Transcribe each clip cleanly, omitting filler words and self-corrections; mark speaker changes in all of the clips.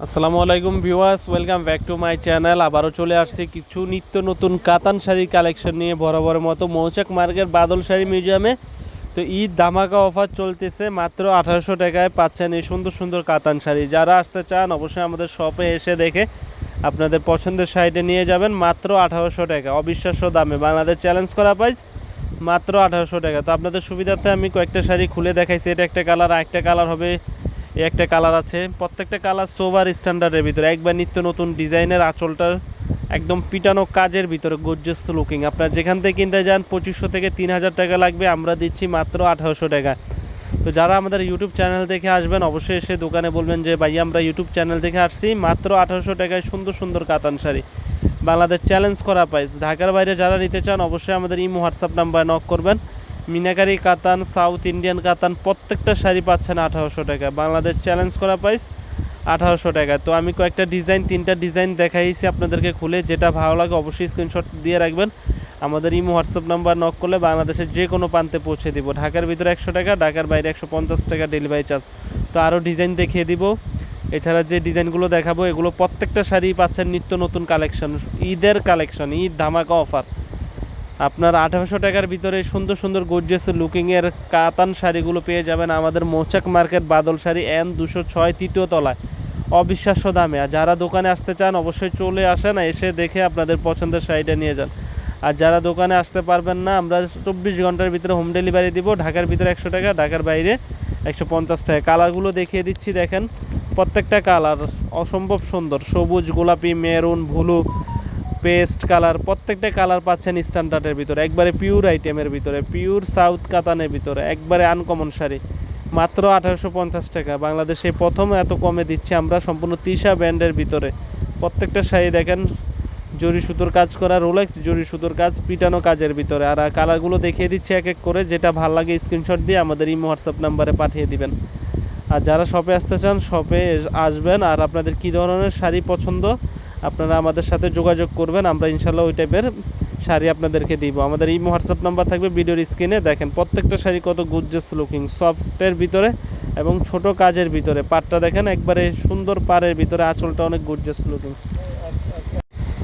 Speaker 1: আসসালামু আলাইকুম viewers, welcome back to my channel. আবারও চলে আসছি কিছু নিত্য নতুন কাতান শাড়ির কালেকশন নিয়ে বরাবরের মতো মৌচাক মার্কেট বাদল শাড়ি মিউজিয়ামে। তো ঈদ ধামাকা অফার চলতেছে, মাত্র 1800 টাকায় পাচ্ছেন এই সুন্দর সুন্দর কাতান শাড়ি। যারা আসতে চান অবশ্যই আমাদের শপে এসে দেখে আপনাদের পছন্দের শাড়িটা নিয়ে যাবেন। মাত্র 1800 টাকা, অবিশ্বাস্য দামে, বাংলাদেশ চ্যালেঞ্জ করা প্রাইস মাত্র 1800 টাকা। তো আপনাদের সুবিধার্থে আমি কয়েকটা শাড়ি খুলে দেখাইছি। এটা একটা কালার, আরেকটা কালার হবে, একটা কালার আছে। প্রত্যেকটা কালার সোভার স্ট্যান্ডার্ডের ভিতরে, একবার নিত্য নতুন ডিজাইনের, আঁচলটা একদম পিটানো কাজের ভিতরে, গর্জিয়াস লুকিং। আপনার যেখান থেকে কিনতে যান 2500 থেকে 3000 টাকা লাগবে, আমরা দিচ্ছি মাত্র 1800 টাকা। তো যারা আমাদের ইউটিউব চ্যানেল দেখে আসবেন অবশ্যই এসে দোকানে বলবেন যে ভাই আমরা ইউটিউব চ্যানেল দেখে আসছি। মাত্র 1800 টাকায় সুন্দর সুন্দর কাতান শাড়ি, বাংলাদেশ চ্যালেঞ্জ করা প্রাইস। ঢাকার বাইরে যারা নিতে চান অবশ্যই আমাদের ইমো হোয়াটসঅ্যাপ নাম্বার নক করবেন। মিনাকারি কাতান, সাউথ ইন্ডিয়ান কাতান, প্রত্যেকটা শাড়ি পাচ্ছেন 1800 টাকা, বাংলাদেশ চ্যালেঞ্জ করা প্রাইস 1800 টাকা। তো আমি কয়েকটা ডিজাইন, 3টা ডিজাইন দেখাইছি আপনাদেরকে খুলে। যেটা ভালো লাগে অবশ্যই স্ক্রিনশট দিয়ে রাখবেন। আমাদের ইমো হোয়াটসঅ্যাপ নাম্বার নক করলে বাংলাদেশের যে কোনো প্রান্তে পৌঁছে দিব। ঢাকার ভিতরে 100 টাকা, ঢাকার বাইরে 150 টাকা ডেলিভারি চার্জ। তো আরও ডিজাইন দেখিয়ে দিব। এছাড়া যে ডিজাইনগুলো দেখাবো এগুলো প্রত্যেকটা শাড়ি পাচ্ছেন নিত্য নতুন কালেকশন, ঈদের কালেকশন, ঈদ ধামাকা অফার। আপনার 1800 টাকার ভিতরে সুন্দর সুন্দর গর্জিয়াস লুকিংয়ের কাতান শাড়িগুলো পেয়ে যাবেন আমাদের মৌচাক মার্কেট বাদল শাড়ি N 206 তৃতীয় তলায়, অবিশ্বাস্য দামে। আর যারা দোকানে আসতে চান অবশ্যই চলে আসেন, এসে দেখে আপনাদের পছন্দের শাড়িটা নিয়ে যান। আর যারা দোকানে আসতে পারবেন না, আমরা 24 ঘন্টার ভিতরে হোম ডেলিভারি দিব। ঢাকার ভিতরে 100 টাকা, ঢাকার বাইরে 150 টাকা। কালারগুলো দেখিয়ে দিচ্ছি, দেখেন প্রত্যেকটা কালার অসম্ভব সুন্দর। সবুজ, গোলাপি, মেরুন, ব্লু, পেস্ট কালার, প্রত্যেকটা কালার পাচ্ছেন স্ট্যান্ডার্ডের ভিতরে, একবারে পিওর আইটেমের ভিতরে, পিওর সাউথ কাতানের ভিতরে, একবারে আনকমন শাড়ি। মাত্র 1850 টাকা, বাংলাদেশে প্রথম এত কমে দিচ্ছি আমরা, সম্পূর্ণ তিশা ব্র্যান্ডের ভিতরে। প্রত্যেকটা শাড়ি দেখেন জরি সুতোর কাজ করা, রোলেক্স জরি সুতোর কাজ, পিটানো কাজের ভিতরে। আর কালারগুলো দেখিয়ে দিচ্ছি এক এক করে, যেটা ভালো লাগে স্ক্রিনশট দিয়ে আমাদের ইমো হোয়াটসঅ্যাপ নাম্বারে পাঠিয়ে দিবেন। আর যারা শপে আসতে চান শপে আসবেন। আর আপনাদের কী ধরনের শাড়ি পছন্দ আপনারা আমাদের সাথে যোগাযোগ করবেন, আমরা ইনশাল্লাহ ওই টাইপের শাড়ি আপনাদেরকে দিব। আমাদের ইমো হোয়াটসঅ্যাপ নাম্বার থাকবে ভিডিওর স্ক্রিনে। দেখেন প্রত্যেকটা শাড়ি কত গর্জিয়াস লুকিং, সফটের ভিতরে এবং ছোট কাজের ভিতরে। পাড়টা দেখেন একবারে সুন্দর, পাড়ের ভিতরে আঁচলটা অনেক গর্জিয়াস লুকিং।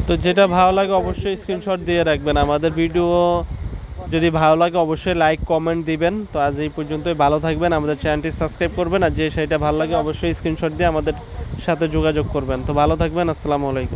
Speaker 1: তো যেটা ভালো লাগে অবশ্যই স্ক্রিনশট দিয়ে রাখবেন। আমাদের ভিডিও যদি ভালো লাগে অবশ্যই লাইক কমেন্ট দিবেন। তো আজ এই পর্যন্তই, ভালো থাকবেন, আমাদের চ্যানেলটি সাবস্ক্রাইব করবেন। আর যে শাড়িটা ভালো লাগে অবশ্যই স্ক্রিনশট দিয়ে আমাদের সাথে যোগাযোগ করবেন। তো ভালো থাকবেন, আসসালামু আলাইকুম।